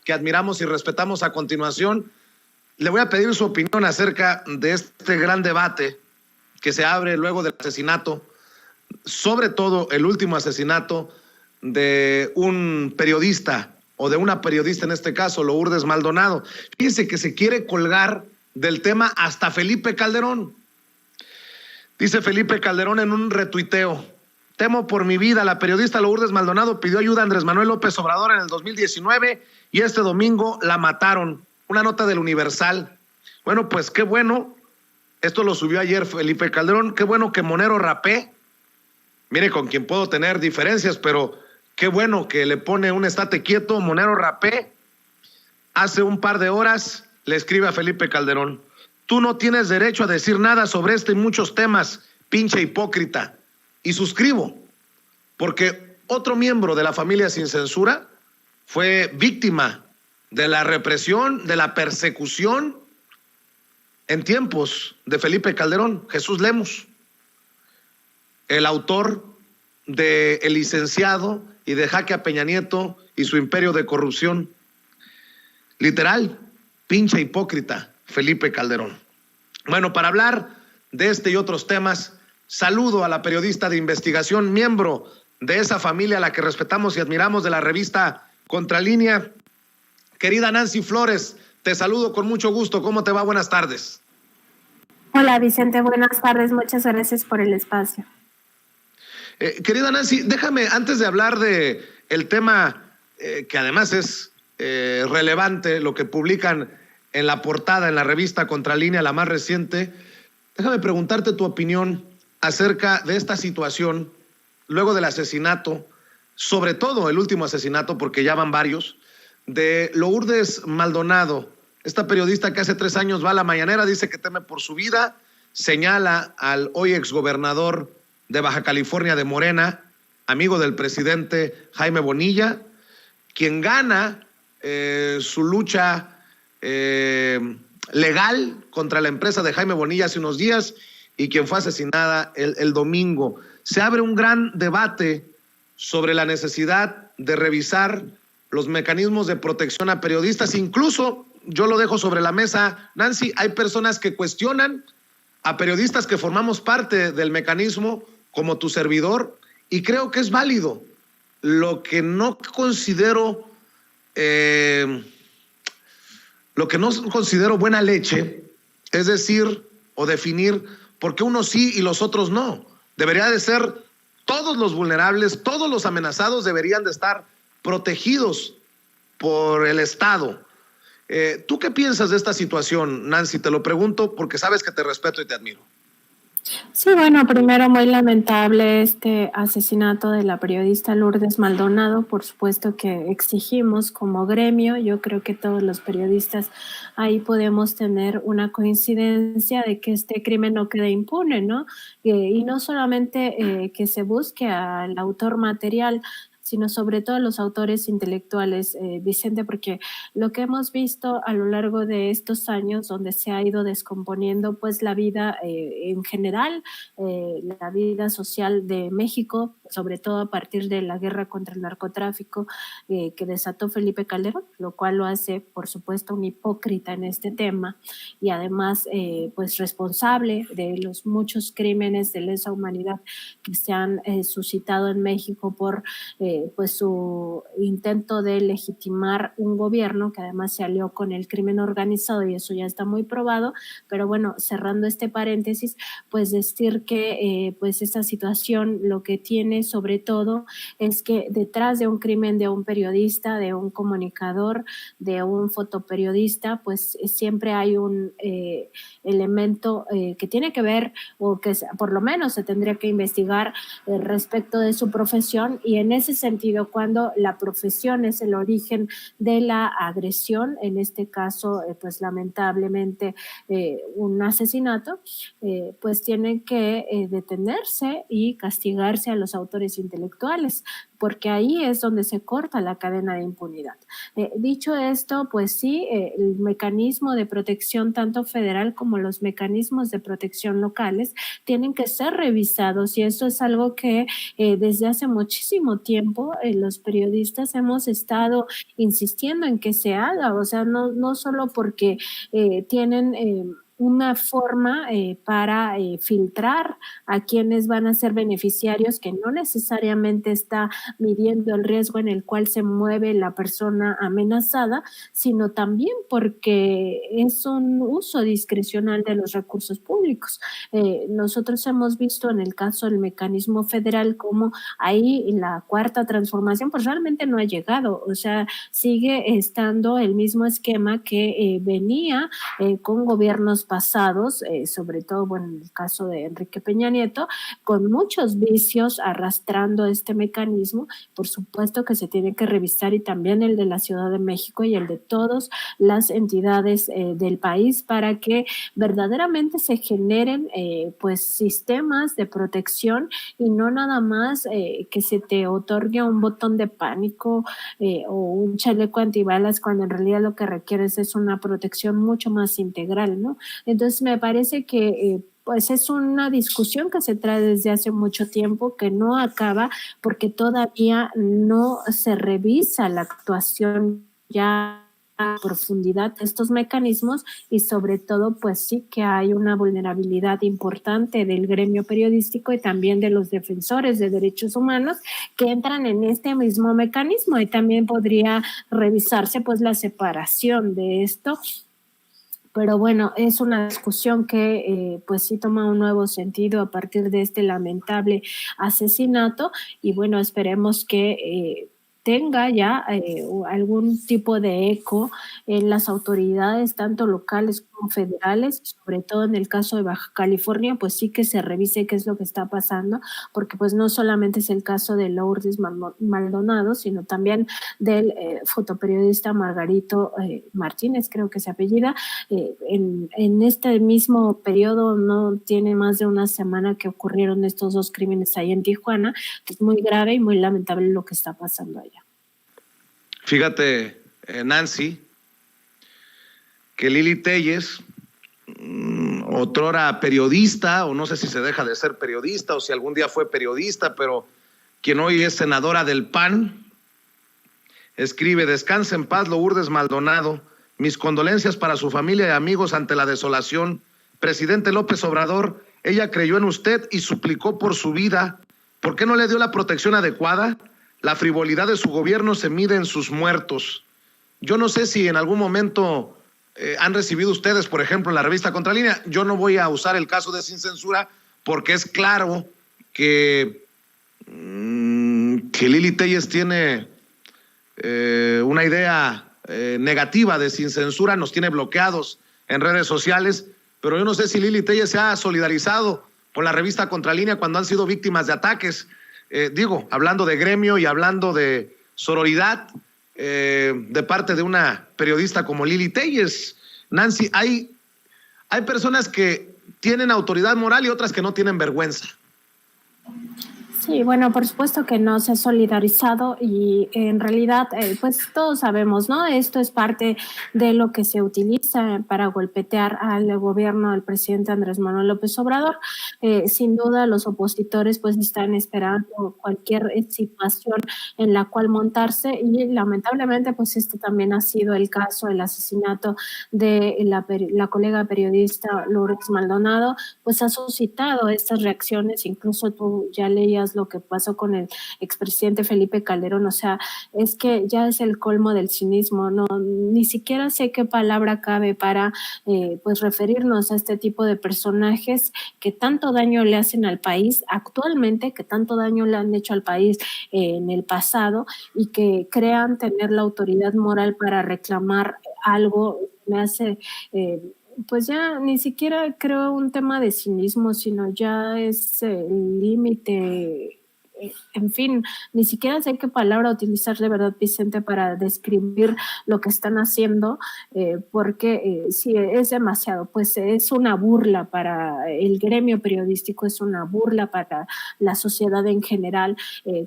que admiramos y respetamos a continuación, le voy a pedir su opinión acerca de este gran debate que se abre luego del asesinato, sobre todo el último asesinato de un periodista, o de una periodista en este caso, Lourdes Maldonado. Fíjense que se quiere colgar del tema hasta Felipe Calderón. Dice Felipe Calderón en un retuiteo: temo por mi vida, la periodista Lourdes Maldonado pidió ayuda a Andrés Manuel López Obrador en el 2019 y este domingo la mataron. Una nota del Universal. Bueno, pues qué bueno, esto lo subió ayer Felipe Calderón, qué bueno que Monero Rapé, mire con quien puedo tener diferencias, pero qué bueno que le pone un estate quieto. Monero Rapé hace un par de horas le escribe a Felipe Calderón: tú no tienes derecho a decir nada sobre este y muchos temas, pinche hipócrita. Y suscribo, porque otro miembro de la familia Sin Censura fue víctima de la represión, de la persecución en tiempos de Felipe Calderón, Jesús Lemus, el autor de El Licenciado y de Jaque a Peña Nieto y su imperio de corrupción. Literal, pinche hipócrita, Felipe Calderón. Bueno, para hablar de este y otros temas, saludo a la periodista de investigación, miembro de esa familia a la que respetamos y admiramos, de la revista Contralínea, querida Nancy Flores. Te saludo con mucho gusto. ¿Cómo te va? Buenas tardes. Hola Vicente, buenas tardes. Muchas gracias por el espacio. Querida Nancy, déjame, antes de hablar de el tema que además es relevante, lo que publican en la portada, en la revista Contralínea, la más reciente, déjame preguntarte tu opinión acerca de esta situación luego del asesinato, sobre todo el último asesinato, porque ya van varios, de Lourdes Maldonado, esta periodista que hace 3 años va a la mañanera, dice que teme por su vida, señala al hoy exgobernador de Baja California de Morena, amigo del presidente Jaime Bonilla, quien gana su lucha legal contra la empresa de Jaime Bonilla hace unos días y quien fue asesinada el domingo. Se abre un gran debate sobre la necesidad de revisar los mecanismos de protección a periodistas. Incluso, yo lo dejo sobre la mesa, Nancy, hay personas que cuestionan a periodistas que formamos parte del mecanismo, como tu servidor, y creo que es válido. Lo que no considero buena leche es decir o definir por qué unos sí y los otros no. Debería de ser todos los vulnerables, todos los amenazados deberían de estar protegidos por el Estado. ¿Tú qué piensas de esta situación, Nancy? Te lo pregunto porque sabes que te respeto y te admiro. Sí, bueno, primero muy lamentable este asesinato de la periodista Lourdes Maldonado. Por supuesto que exigimos como gremio, yo creo que todos los periodistas ahí podemos tener una coincidencia de que este crimen no quede impune, ¿no? Y no solamente que se busque al autor material, sino sobre todo los autores intelectuales, Vicente, porque lo que hemos visto a lo largo de estos años, donde se ha ido descomponiendo pues la vida en general, la vida social de México, sobre todo a partir de la guerra contra el narcotráfico que desató Felipe Calderón, lo cual lo hace, por supuesto, un hipócrita en este tema y además pues responsable de los muchos crímenes de lesa humanidad que se han suscitado en México por pues su intento de legitimar un gobierno que además se alió con el crimen organizado, y eso ya está muy probado. Pero bueno, cerrando este paréntesis, pues decir que pues esta situación lo que tiene sobre todo es que detrás de un crimen de un periodista, de un comunicador, de un fotoperiodista, pues siempre hay un elemento que tiene que ver, o que por lo menos se tendría que investigar respecto de su profesión, y en ese sentido, cuando la profesión es el origen de la agresión, en este caso, pues lamentablemente un asesinato, pues tiene que detenerse y castigarse a los autores intelectuales. porque ahí es donde se corta la cadena de impunidad. Dicho esto, pues sí, el mecanismo de protección tanto federal como los mecanismos de protección locales tienen que ser revisados, y eso es algo que desde hace muchísimo tiempo los periodistas hemos estado insistiendo en que se haga, o sea, no solo porque tienen una forma para filtrar a quienes van a ser beneficiarios, que no necesariamente está midiendo el riesgo en el cual se mueve la persona amenazada, sino también porque es un uso discrecional de los recursos públicos. Nosotros hemos visto en el caso del mecanismo federal como ahí la cuarta transformación pues realmente no ha llegado, o sea, sigue estando el mismo esquema que venía con gobiernos pasados, sobre todo, bueno, en el caso de Enrique Peña Nieto, con muchos vicios arrastrando este mecanismo. Por supuesto que se tiene que revisar, y también el de la Ciudad de México y el de todas las entidades del país, para que verdaderamente se generen pues sistemas de protección, y no nada más que se te otorgue un botón de pánico o un chaleco antibalas, cuando en realidad lo que requieres es una protección mucho más integral, ¿no? Entonces me parece que pues es una discusión que se trae desde hace mucho tiempo, que no acaba porque todavía no se revisa la actuación ya a profundidad de estos mecanismos, y sobre todo pues sí que hay una vulnerabilidad importante del gremio periodístico y también de los defensores de derechos humanos que entran en este mismo mecanismo, y también podría revisarse pues la separación de esto. Pero bueno, es una discusión que pues sí toma un nuevo sentido a partir de este lamentable asesinato, y bueno, esperemos que tenga ya algún tipo de eco en las autoridades, tanto locales como federales, sobre todo en el caso de Baja California, pues sí que se revise qué es lo que está pasando, porque pues no solamente es el caso de Lourdes Maldonado, sino también del fotoperiodista Margarito Martínez, creo que se apellida. En este mismo periodo, no tiene más de una semana que ocurrieron estos dos crímenes ahí en Tijuana. Es muy grave y muy lamentable lo que está pasando allá. Fíjate, Nancy, que Lili Téllez, otrora periodista, o no sé si se deja de ser periodista o si algún día fue periodista, pero quien hoy es senadora del PAN, escribe: descansa en paz Lourdes Maldonado, mis condolencias para su familia y amigos ante la desolación. Presidente López Obrador, ella creyó en usted y suplicó por su vida. ¿Por qué no le dio la protección adecuada? La frivolidad de su gobierno se mide en sus muertos. Yo no sé si en algún momento han recibido ustedes, por ejemplo, en la revista Contralínea. Yo no voy a usar el caso de Sin Censura porque es claro que Lili Téllez tiene una idea negativa de Sin Censura, nos tiene bloqueados en redes sociales, pero yo no sé si Lili Téllez se ha solidarizado con la revista Contralínea cuando han sido víctimas de ataques. Hablando de gremio y hablando de sororidad de parte de una periodista como Lili Téllez. Nancy, hay personas que tienen autoridad moral y otras que no tienen vergüenza. Sí, bueno, por supuesto que no se ha solidarizado, y en realidad, pues todos sabemos, ¿no? Esto es parte de lo que se utiliza para golpetear al gobierno del presidente Andrés Manuel López Obrador. Sin duda, los opositores pues están esperando cualquier situación en la cual montarse, y lamentablemente pues este también ha sido el caso, el asesinato de la colega periodista Lourdes Maldonado, pues ha suscitado estas reacciones. Incluso tú ya leías lo que pasó con el expresidente Felipe Calderón. O sea, es que ya es el colmo del cinismo, no, ni siquiera sé qué palabra cabe para pues referirnos a este tipo de personajes que tanto daño le hacen al país actualmente, que tanto daño le han hecho al país en el pasado, y que crean tener la autoridad moral para reclamar algo. Me hace pues ya ni siquiera creo un tema de cinismo, sino ya es el límite en fin, ni siquiera sé qué palabra utilizar de verdad, Vicente, para describir lo que están haciendo, porque sí, es demasiado, pues es una burla para el gremio periodístico, es una burla para la sociedad en general,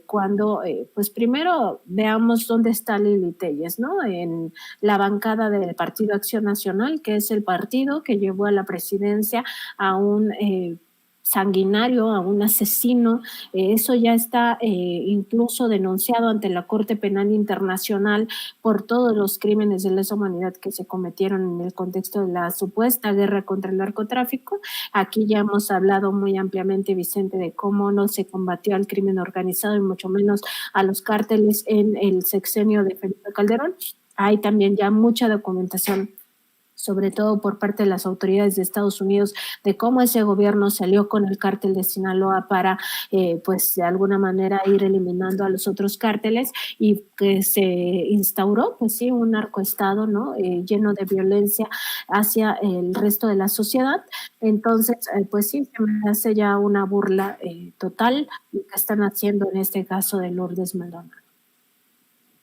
cuando, pues primero veamos dónde está Lili Téllez, ¿no? En la bancada del Partido Acción Nacional, que es el partido que llevó a la presidencia a un sanguinario, a un asesino. Eso ya está incluso denunciado ante la Corte Penal Internacional por todos los crímenes de lesa humanidad que se cometieron en el contexto de la supuesta guerra contra el narcotráfico. Aquí ya hemos hablado muy ampliamente, Vicente, de cómo no se combatió al crimen organizado y mucho menos a los cárteles en el sexenio de Felipe Calderón. Hay también ya mucha documentación, sobre todo por parte de las autoridades de Estados Unidos, de cómo ese gobierno salió con el cártel de Sinaloa para, pues, de alguna manera ir eliminando a los otros cárteles y que se instauró, pues sí, un narcoestado, ¿no? Lleno de violencia hacia el resto de la sociedad. Entonces, pues sí, se me hace ya una burla total lo que están haciendo en este caso de Lourdes Maldonado.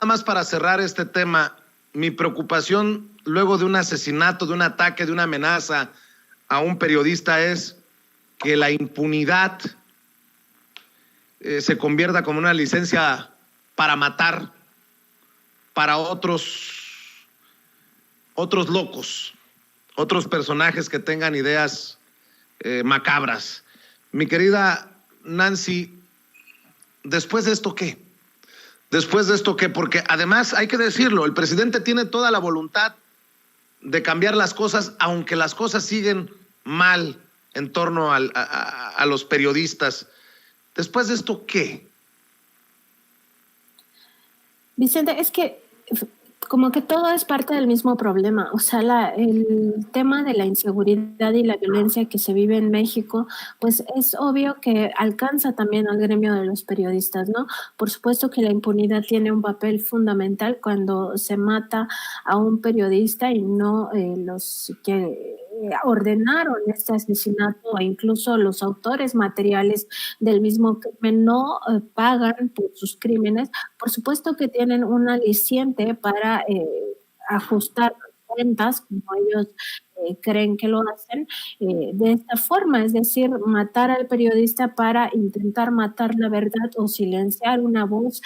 Nada más para cerrar este tema, mi preocupación luego de un asesinato, de un ataque, de una amenaza a un periodista es que la impunidad se convierta como una licencia para matar para otros locos, otros personajes que tengan ideas macabras. Mi querida Nancy, ¿después de esto qué? Después de esto, ¿qué? Porque además hay que decirlo, el presidente tiene toda la voluntad de cambiar las cosas, aunque las cosas siguen mal en torno a los periodistas. Después de esto, ¿qué? Vicente, es que como que todo es parte del mismo problema. O sea, el tema de la inseguridad y la violencia que se vive en México, pues es obvio que alcanza también al gremio de los periodistas, ¿no? Por supuesto que la impunidad tiene un papel fundamental cuando se mata a un periodista y no los que ordenaron este asesinato o incluso los autores materiales del mismo crimen no pagan por sus crímenes. Por supuesto que tienen un aliciente para ajustar cuentas, como ellos creen que lo hacen, de esta forma, es decir, matar al periodista para intentar matar la verdad o silenciar una voz,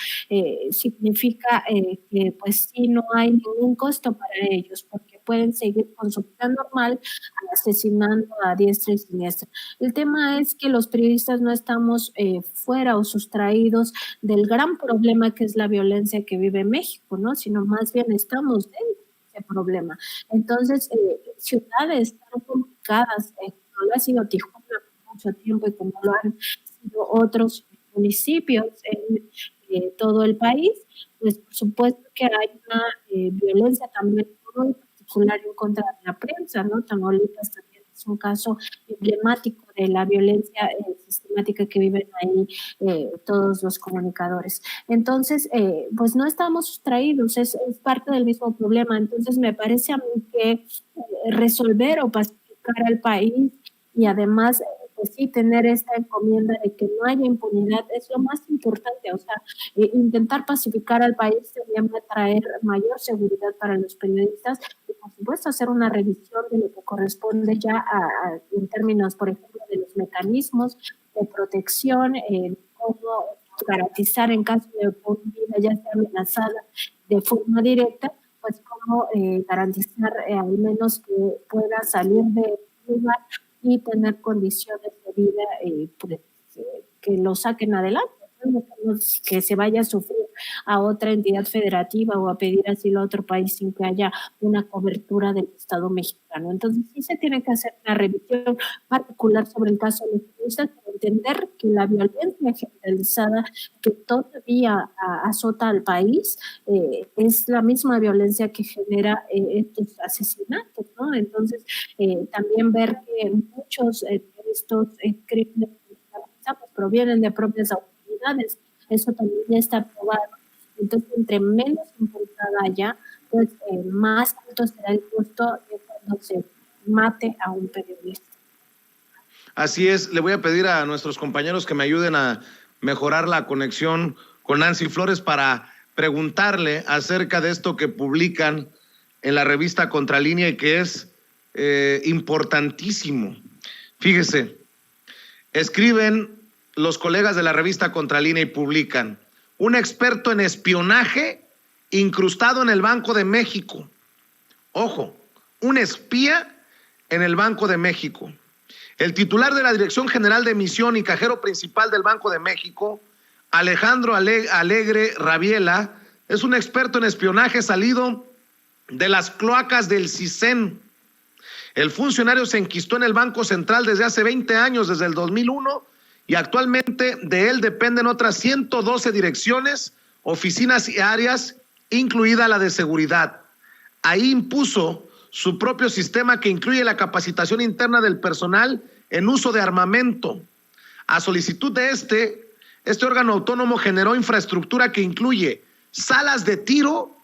significa que pues sí no hay ningún costo para ellos, porque pueden seguir con su vida normal, asesinando a diestra y siniestra. El tema es que los periodistas no estamos fuera o sustraídos del gran problema que es la violencia que vive México, ¿no? Sino más bien estamos dentro de ese problema. Entonces, ciudades tan complicadas, como lo ha sido Tijuana por mucho tiempo y como lo han sido otros municipios en todo el país, pues por supuesto que hay una violencia también muy particular en contra de la prensa, ¿no? Tamaulipas también es un caso emblemático de la violencia sistemática que viven ahí todos los comunicadores. Entonces, pues no estamos sustraídos, es parte del mismo problema. Entonces, me parece a mí que resolver o pacificar al país y además pues sí, tener esta encomienda de que no haya impunidad es lo más importante. O sea, intentar pacificar al país también va a traer mayor seguridad para los periodistas y, por supuesto, hacer una revisión de lo que corresponde ya en términos, por ejemplo, de los mecanismos de protección, cómo garantizar en caso de que una vida ya sea amenazada de forma directa, pues cómo garantizar al menos que pueda salir de lugar y tener condiciones de vida pues, que lo saquen adelante, ¿no? Que se vaya a sufrir a otra entidad federativa o a pedir asilo a otro país sin que haya una cobertura del Estado mexicano. Entonces sí se tiene que hacer una revisión particular sobre el caso de los periodistas para entender que la violencia generalizada que todavía azota al país es la misma violencia que genera estos asesinatos, ¿no? Entonces también ver que muchos de estos crímenes pues, provienen de propias autoridades. Eso también ya está probado. Entonces, entre menos impunidad haya, pues más alto será el costo de cuando se mate a un periodista. Así es, le voy a pedir a nuestros compañeros que me ayuden a mejorar la conexión con Nancy Flores para preguntarle acerca de esto que publican en la revista Contralínea y que es importantísimo. Fíjese, escriben los colegas de la revista Contralínea y publican: un experto en espionaje incrustado en el Banco de México. Ojo, un espía en el Banco de México. El titular de la Dirección General de Emisión y cajero principal del Banco de México, Alejandro Alegre Rabiela, es un experto en espionaje salido de las cloacas del CISEN. El funcionario se enquistó en el Banco Central desde hace 20 años, desde el 2001, y actualmente de él dependen otras 112 direcciones, oficinas y áreas, incluida la de seguridad. Ahí impuso su propio sistema que incluye la capacitación interna del personal en uso de armamento. A solicitud de este órgano autónomo generó infraestructura que incluye salas de tiro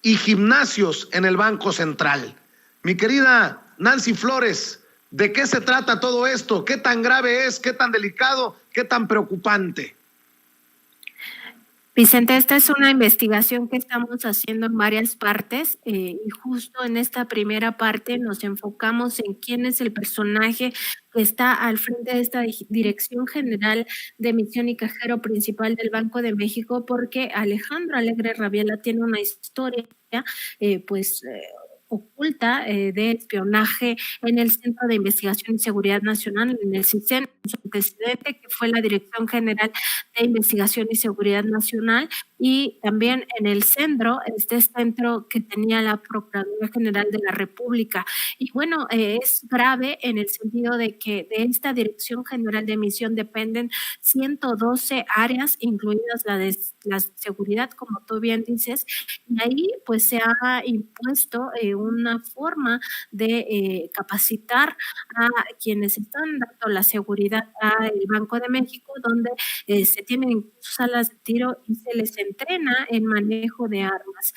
y gimnasios en el Banco Central. Mi querida Nancy Flores, ¿de qué se trata todo esto? ¿Qué tan grave es? ¿Qué tan delicado? ¿Qué tan preocupante? Vicente, esta es una investigación que estamos haciendo en varias partes y justo en esta primera parte nos enfocamos en quién es el personaje que está al frente de esta Dirección General de Emisión y Cajero Principal del Banco de México, porque Alejandro Alegre Rabiela tiene una historia oculta de espionaje en el Centro de Investigación y Seguridad Nacional, en el CISEN, su antecedente, que fue la Dirección General de Investigación y Seguridad Nacional, y también en el centro, este centro que tenía la Procuraduría General de la República. Y bueno, es grave en el sentido de que de esta Dirección General de Emisión dependen 112 áreas, incluidas la de la seguridad, como tú bien dices, y ahí pues se ha impuesto una forma de capacitar a quienes están dando la seguridad al Banco de México, donde se tienen salas de tiro y se les entrena en manejo de armas.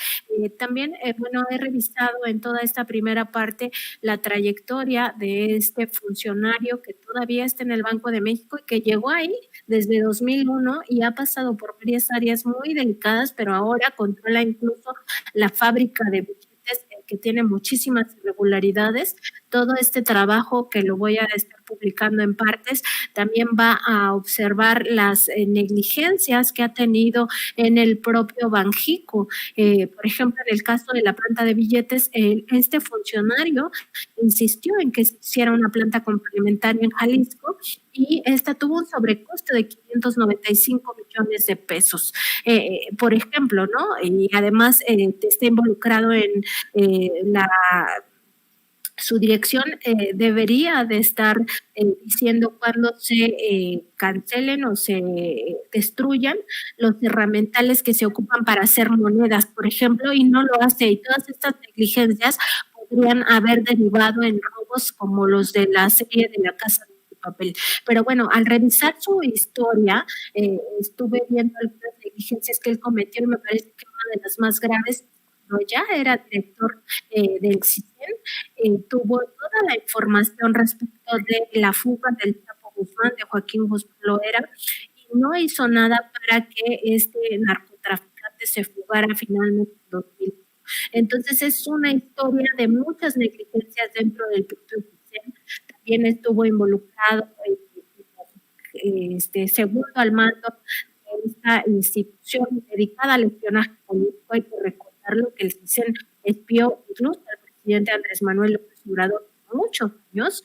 También, he revisado en toda esta primera parte la trayectoria de este funcionario que todavía está en el Banco de México y que llegó ahí desde 2001 y ha pasado por varias áreas muy delicadas, pero ahora controla incluso la fábrica de billetes que tiene muchísimas irregularidades. Todo este trabajo, que lo voy a estar publicando en partes, también va a observar las negligencias que ha tenido en el propio Banjico. Por ejemplo, en el caso de la planta de billetes, este funcionario insistió en que se hiciera una planta complementaria en Jalisco y esta tuvo un sobrecosto de 595 millones de pesos, por ejemplo, ¿no? Y además está involucrado en su dirección debería de estar diciendo cuándo se cancelen o se destruyan los herramientales que se ocupan para hacer monedas, por ejemplo, y no lo hace. Y todas estas negligencias podrían haber derivado en robos como los de la serie de La Casa de Papel. Pero bueno, al revisar su historia, estuve viendo algunas negligencias que él cometió y me parece que una de las más graves, cuando ya era director del CISEN, tuvo toda la información respecto de la fuga del Chapo Guzmán, de Joaquín Guzmán Loera, y no hizo nada para que este narcotraficante se fugara finalmente en 2001. Entonces es una historia de muchas negligencias dentro del propio CISEN. También estuvo involucrado segundo al mando de esta institución dedicada al espionaje político. Hay que recordarlo que el CISEN espió incluso al presidente Andrés Manuel López Obrador muchos años.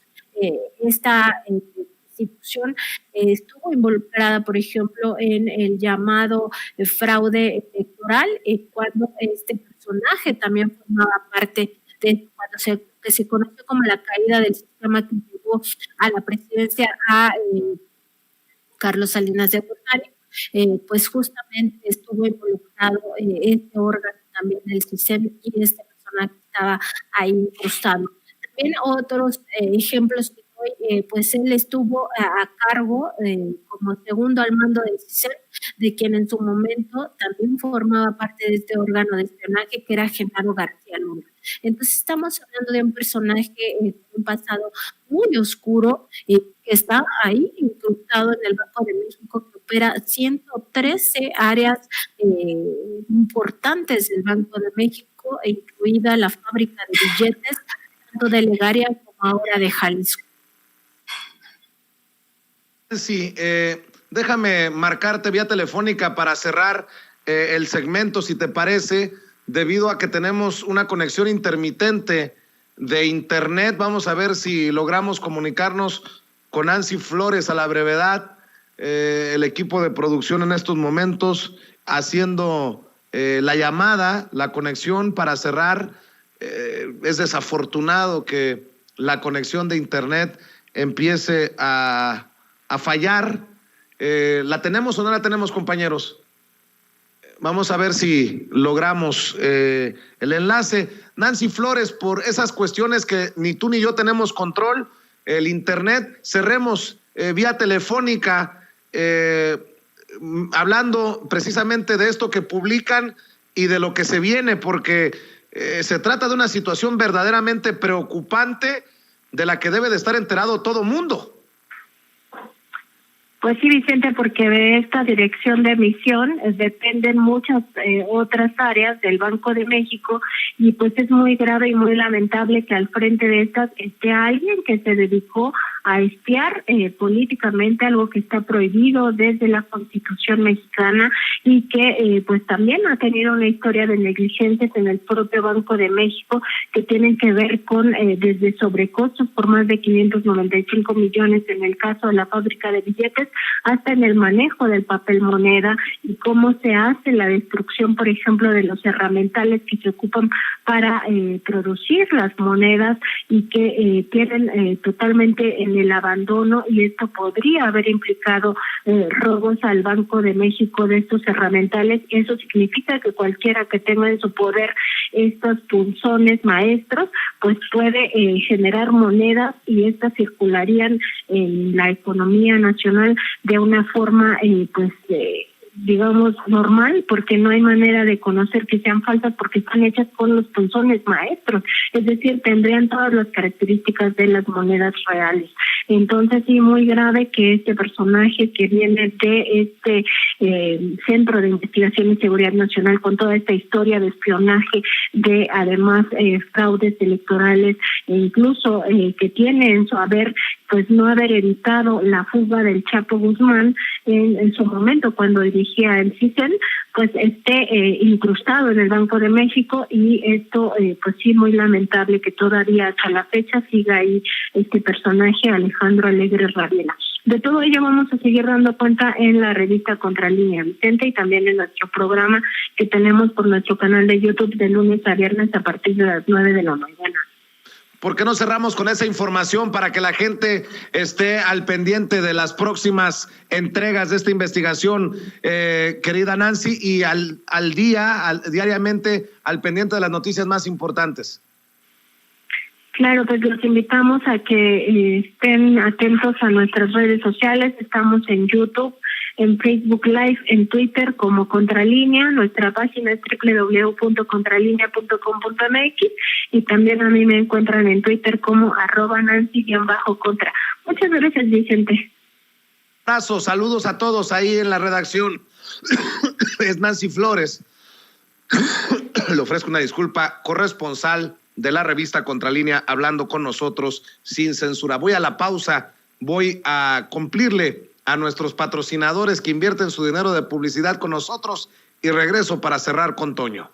Esta institución estuvo involucrada, por ejemplo, en el llamado fraude electoral, cuando este personaje también formaba parte de cuando se conoce como la caída del sistema que llevó a la presidencia a Carlos Salinas de Gortari. Pues justamente estuvo involucrado este órgano también del CISEN y esta persona que estaba ahí incrustado. También otros ejemplos que doy, pues él estuvo a cargo como segundo al mando del CISEN, de quien en su momento también formaba parte de este órgano de espionaje, que era Genaro García Luna. Entonces estamos hablando de un personaje con un pasado muy oscuro que está ahí incrustado en el Banco de México, que opera 113 áreas importantes del Banco de México, incluida la fábrica de billetes, tanto de Legaria como ahora de Jalisco. Sí, déjame marcarte vía telefónica para cerrar el segmento, si te parece, debido a que tenemos una conexión intermitente de internet. Vamos a ver si logramos comunicarnos con Nancy Flores a la brevedad. El equipo de producción en estos momentos haciendo la llamada, la conexión para cerrar. Es desafortunado que la conexión de internet empiece a fallar. ¿La tenemos o no la tenemos, compañeros? Vamos a ver si logramos el enlace. Nancy Flores, por esas cuestiones que ni tú ni yo tenemos control, el internet, cerremos vía telefónica, hablando precisamente de esto que publican y de lo que se viene, porque se trata de una situación verdaderamente preocupante de la que debe de estar enterado todo mundo. Pues sí, Vicente, porque de esta dirección de emisión dependen muchas otras áreas del Banco de México, y pues es muy grave y muy lamentable que al frente de estas esté alguien que se dedicó a espiar políticamente, algo que está prohibido desde la Constitución mexicana, y que pues también ha tenido una historia de negligencias en el propio Banco de México que tienen que ver con desde sobrecostos por más de 595 millones en el caso de la fábrica de billetes, hasta en el manejo del papel moneda y cómo se hace la destrucción, por ejemplo, de los herramientales que se ocupan para producir las monedas, y que tienen totalmente en el abandono, y esto podría haber implicado robos al Banco de México de estos herramientales. Eso significa que cualquiera que tenga en su poder estos punzones maestros, pues puede generar monedas, y estas circularían en la economía nacional de una forma digamos normal, porque no hay manera de conocer que sean falsas porque están hechas con los punzones maestros, es decir, tendrían todas las características de las monedas reales. Entonces sí, muy grave que este personaje que viene de este Centro de Investigación y Seguridad Nacional, con toda esta historia de espionaje, de además fraudes electorales, e incluso que tiene en su haber pues no haber evitado la fuga del Chapo Guzmán en su momento cuando dirigía el CISEN, pues esté incrustado en el Banco de México, y esto pues sí, muy lamentable que todavía hasta la fecha siga ahí este personaje, Alejandro Alegre Rabiela. De todo ello vamos a seguir dando cuenta en la revista Contralínea, Vicente, y también en nuestro programa que tenemos por nuestro canal de YouTube de lunes a viernes a partir de las 9 de la mañana. ¿Por qué no cerramos con esa información para que la gente esté al pendiente de las próximas entregas de esta investigación, querida Nancy, y diariamente al pendiente de las noticias más importantes? Claro, pues los invitamos a que estén atentos a nuestras redes sociales. Estamos en YouTube, en Facebook Live, en Twitter como Contralínea. Nuestra página es www.contralinea.com.mx, y también a mí me encuentran en Twitter como @Nancy_Contra. Muchas gracias, Vicente. Abrazos, saludos a todos ahí en la redacción. Es Nancy Flores. Le ofrezco una disculpa, corresponsal de la revista Contralínea, hablando con nosotros sin censura. Voy a la pausa, voy a cumplirle a nuestros patrocinadores que invierten su dinero de publicidad con nosotros, y regreso para cerrar con Toño.